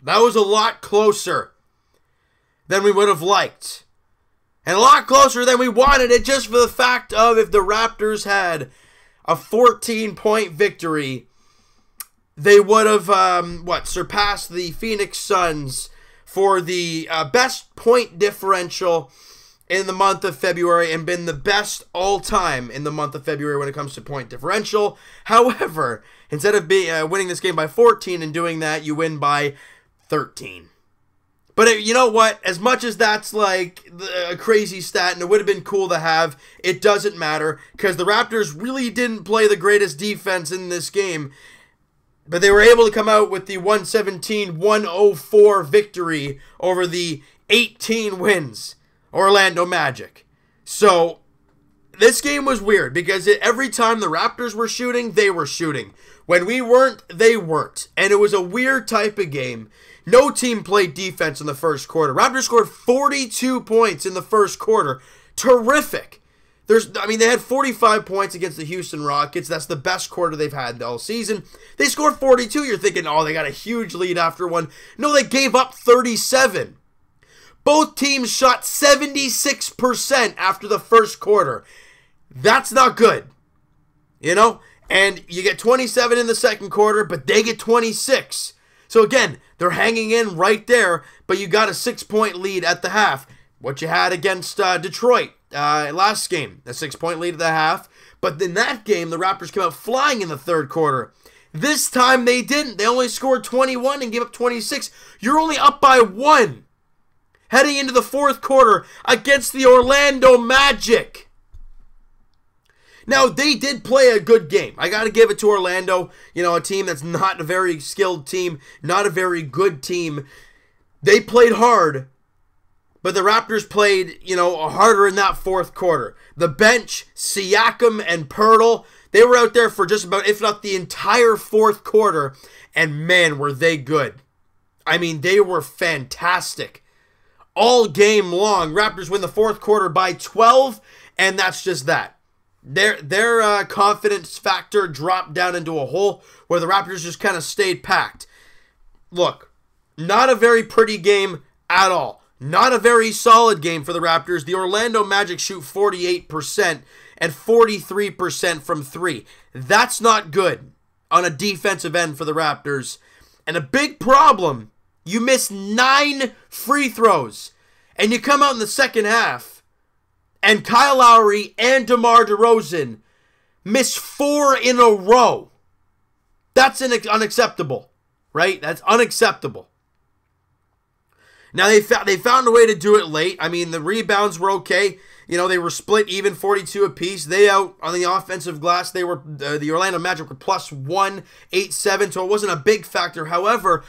That was a lot closer than we would have liked. And a lot closer than we wanted it, just for the fact of if the Raptors had a 14-point victory, they would have, surpassed the Phoenix Suns for the best point differential in the month of February and been the best all-time in the month of February when it comes to point differential. However, instead of winning this game by 14 and doing that, you win by 13. But you know what? As much as that's like a crazy stat and it would have been cool to have, it doesn't matter because the Raptors really didn't play the greatest defense in this game. But they were able to come out with the 117-104 victory over the 18 wins Orlando Magic. So this game was weird because every time the Raptors were shooting, they were shooting. When we weren't, they weren't. And it was a weird type of game. No team played defense in the first quarter. Raptors scored 42 points in the first quarter. Terrific. They had 45 points against the Houston Rockets. That's the best quarter they've had all season. They scored 42. You're thinking, oh, they got a huge lead after one. No, they gave up 37. Both teams shot 76% after the first quarter. That's not good. You know? And you get 27 in the second quarter, but they get 26. So again, they're hanging in right there, but you got a 6-point lead at the half. What you had against Detroit last game, a 6-point lead at the half. But in that game, the Raptors came out flying in the third quarter. This time they didn't. They only scored 21 and gave up 26. You're only up by 1 heading into the fourth quarter against the Orlando Magic. Now, they did play a good game. I got to give it to Orlando. You know, a team that's not a very skilled team, not a very good team. They played hard, but the Raptors played, harder in that fourth quarter. The bench, Siakam and Poeltl, they were out there for just about, if not the entire fourth quarter, and man, were they good. I mean, they were fantastic. All game long, Raptors win the fourth quarter by 12, and that's just that. Their confidence factor dropped down into a hole where the Raptors just kind of stayed packed. Look, not a very pretty game at all. Not a very solid game for the Raptors. The Orlando Magic shoot 48% and 43% from 3. That's not good on a defensive end for the Raptors. And a big problem, you miss 9 free throws. And you come out in the second half, and Kyle Lowry and DeMar DeRozan miss 4 in a row. That's unacceptable, right? That's unacceptable. Now, they found a way to do it late. I mean, the rebounds were okay. They were split even, 42 apiece. They out on the offensive glass. They were the Orlando Magic were +1, 8-7, so it wasn't a big factor. However,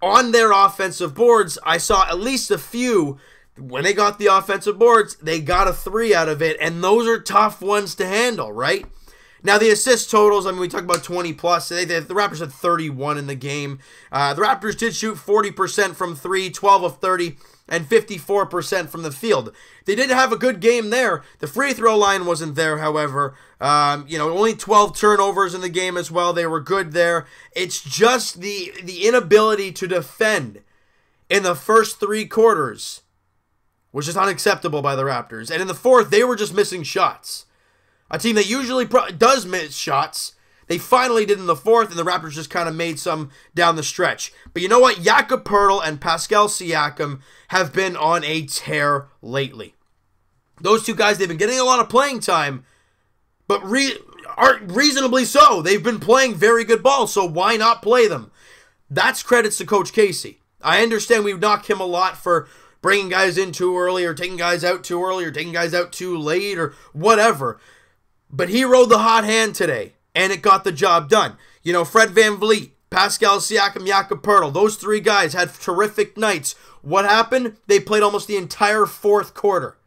on their offensive boards, I saw at least a few. When they got the offensive boards, they got a 3 out of it, and those are tough ones to handle, right? Now, the assist totals, we talk about 20+. The Raptors had 31 in the game. The Raptors did shoot 40% from 3, 12 of 30, and 54% from the field. They did have a good game there. The free throw line wasn't there, however. Only 12 turnovers in the game as well. They were good there. It's just the inability to defend in the first 3 quarters, which is unacceptable by the Raptors. And in the fourth, they were just missing shots. A team that usually does miss shots, they finally did in the fourth, and the Raptors just kind of made some down the stretch. But you know what? Jakob Poeltl and Pascal Siakam have been on a tear lately. Those two guys, they've been getting a lot of playing time, but reasonably so. They've been playing very good ball, so why not play them? That's credits to Coach Casey. I understand we knock him a lot for bringing guys in too early or taking guys out too early or taking guys out too late or whatever. But he rode the hot hand today, and it got the job done. Fred VanVleet, Pascal Siakam, Jakob Poeltl, those 3 guys had terrific nights. What happened? They played almost the entire fourth quarter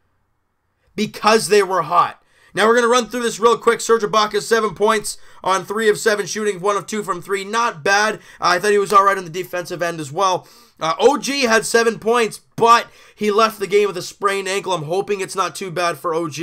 because they were hot. Now we're going to run through this real quick. Serge Ibaka, 7 points on 3 of 7 shooting, 1 of 2 from 3. Not bad. I thought he was all right on the defensive end as well. OG had 7 points, but he left the game with a sprained ankle. I'm hoping it's not too bad for OG.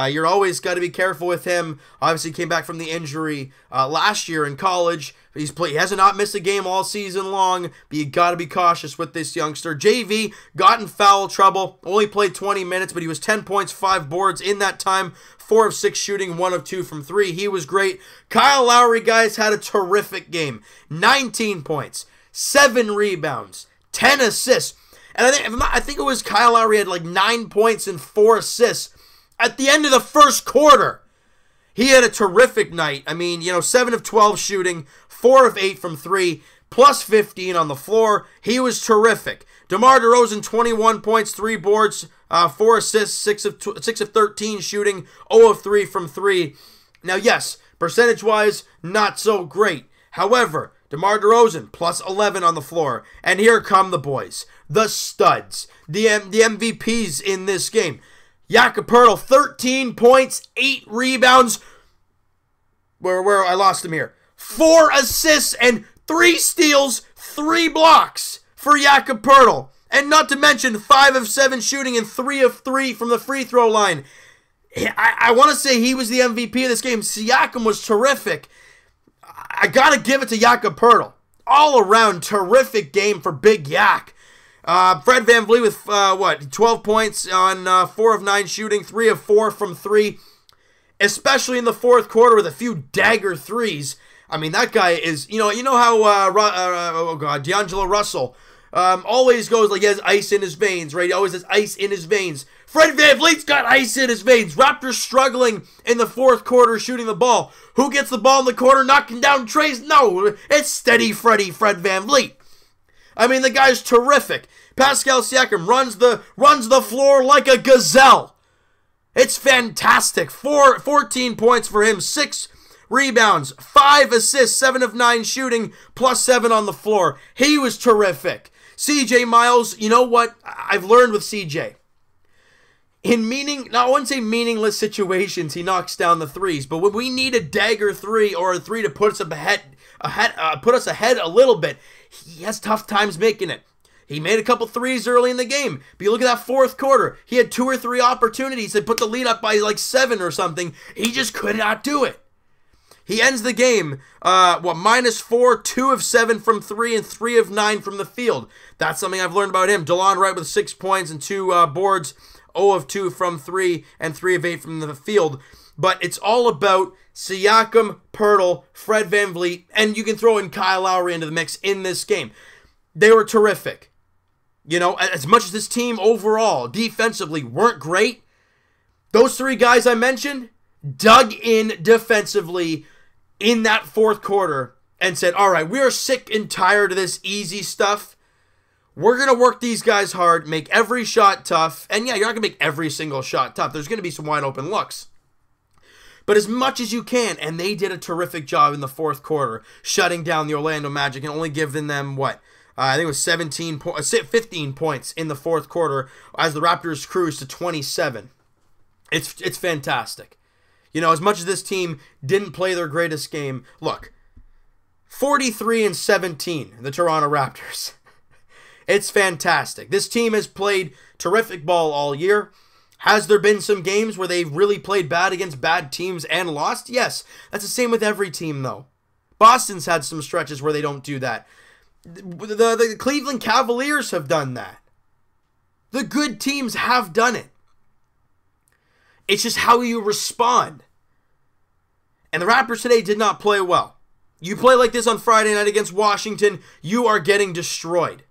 You're always got to be careful with him. Obviously, he came back from the injury last year in college. He hasn't not missed a game all season long, but you got to be cautious with this youngster. JV got in foul trouble, only played 20 minutes, but he was 10 points, 5 boards in that time, 4 of 6 shooting, 1 of 2 from 3. He was great. Kyle Lowry, guys, had a terrific game. 19 points, 7 rebounds, 10 assists. And I think it was Kyle Lowry had like 9 points and 4 assists at the end of the first quarter. He had a terrific night. I mean, 7 of 12 shooting, 4 of 8 from 3, plus 15 on the floor. He was terrific. DeMar DeRozan, 21 points, 3 boards, 4 assists, 6 of 13 shooting, 0 of 3 from 3. Now, yes, percentage-wise, not so great. However, DeMar DeRozan, plus 11 on the floor. And here come the boys, the studs, the MVPs in this game. Jakob Poeltl, 13 points, 8 rebounds. Where I lost him here. 4 assists and 3 steals, 3 blocks for Jakob Poeltl. And not to mention 5 of 7 shooting and 3 of 3 from the free throw line. I want to say he was the MVP of this game. Siakam was terrific. I got to give it to Jakob Poeltl. All around terrific game for Big Yak. Fred VanVleet with, 12 points on 4 of 9 shooting, 3 of 4 from 3. Especially in the fourth quarter with a few dagger threes. I mean, that guy is, you know how, D'Angelo Russell always goes like he has ice in his veins, right? He always has ice in his veins. Fred VanVleet's got ice in his veins. Raptors struggling in the fourth quarter shooting the ball. Who gets the ball in the corner knocking down trays? No, it's steady Fred VanVleet. I mean, the guy's terrific. Pascal Siakam runs the floor like a gazelle. It's fantastic. 14 points for him, 6 rebounds, 5 assists, 7 of 9 shooting, plus 7 on the floor. He was terrific. CJ Miles, you know what I've learned with CJ? I wouldn't say meaningless situations, he knocks down the threes. But when we need a dagger 3 or a 3 to put us ahead a little bit, he has tough times making it. He made a couple threes early in the game. But you look at that fourth quarter, he had 2 or 3 opportunities to put the lead up by like 7 or something. He just could not do it. He ends the game, -4, 2 of 7 from 3, and 3 of 9 from the field. That's something I've learned about him. DeLon Wright with 6 points and 2 boards, 0 of 2 from 3, and 3 of 8 from the field. But it's all about Siakam, Poeltl, Fred VanVleet, and you can throw in Kyle Lowry into the mix in this game. They were terrific. You know, as much as this team overall, defensively, weren't great, those 3 guys I mentioned dug in defensively in that fourth quarter and said, all right, we are sick and tired of this easy stuff. We're going to work these guys hard, make every shot tough. And yeah, you're not going to make every single shot tough. There's going to be some wide open looks. But as much as you can, and they did a terrific job in the fourth quarter, shutting down the Orlando Magic and only giving them, I think it was 15 points in the fourth quarter as the Raptors cruised to 27. It's fantastic. You know, as much as this team didn't play their greatest game, look, 43-17, the Toronto Raptors. It's fantastic. This team has played terrific ball all year. Has there been some games where they've really played bad against bad teams and lost? Yes. That's the same with every team, though. Boston's had some stretches where they don't do that. The Cleveland Cavaliers have done that. The good teams have done it. It's just how you respond. And the Raptors today did not play well. You play like this on Friday night against Washington, you are getting destroyed.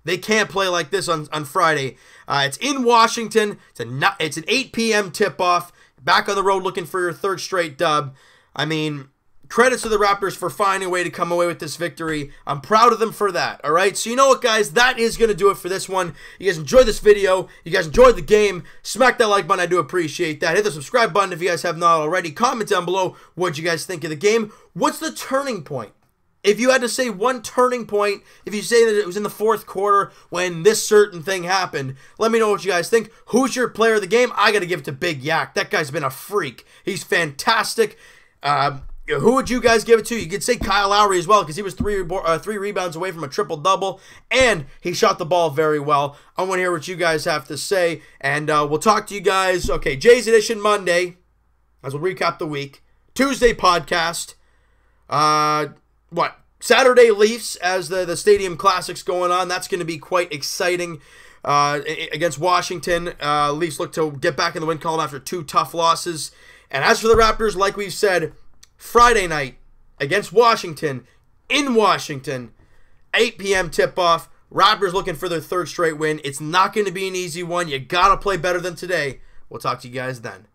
They can't play like this on Friday. It's in Washington. It's an 8 p.m. tip-off. Back on the road looking for your 3rd straight dub. I mean, credits to the Raptors for finding a way to come away with this victory. I'm proud of them for that, all right? So you know what, guys? That is going to do it for this one. You guys enjoyed this video. You guys enjoyed the game. Smack that like button. I do appreciate that. Hit the subscribe button if you guys have not already. Comment down below what you guys think of the game. What's the turning point? If you had to say one turning point, if you say that it was in the fourth quarter when this certain thing happened, let me know what you guys think. Who's your player of the game? I got to give it to Big Yak. That guy's been a freak. He's fantastic. Who would you guys give it to? You could say Kyle Lowry as well because he was three rebounds away from a triple-double, and he shot the ball very well. I want to hear what you guys have to say, and we'll talk to you guys. Okay, Jay's Edition Monday, as we'll recap the week. Tuesday podcast. Saturday Leafs as the Stadium Classic's going on. That's going to be quite exciting against Washington. Leafs look to get back in the win column after 2 tough losses. And as for the Raptors, like we've said, Friday night against Washington, in Washington, 8 p.m. tip-off. Raptors looking for their 3rd straight win. It's not going to be an easy one. You got to play better than today. We'll talk to you guys then.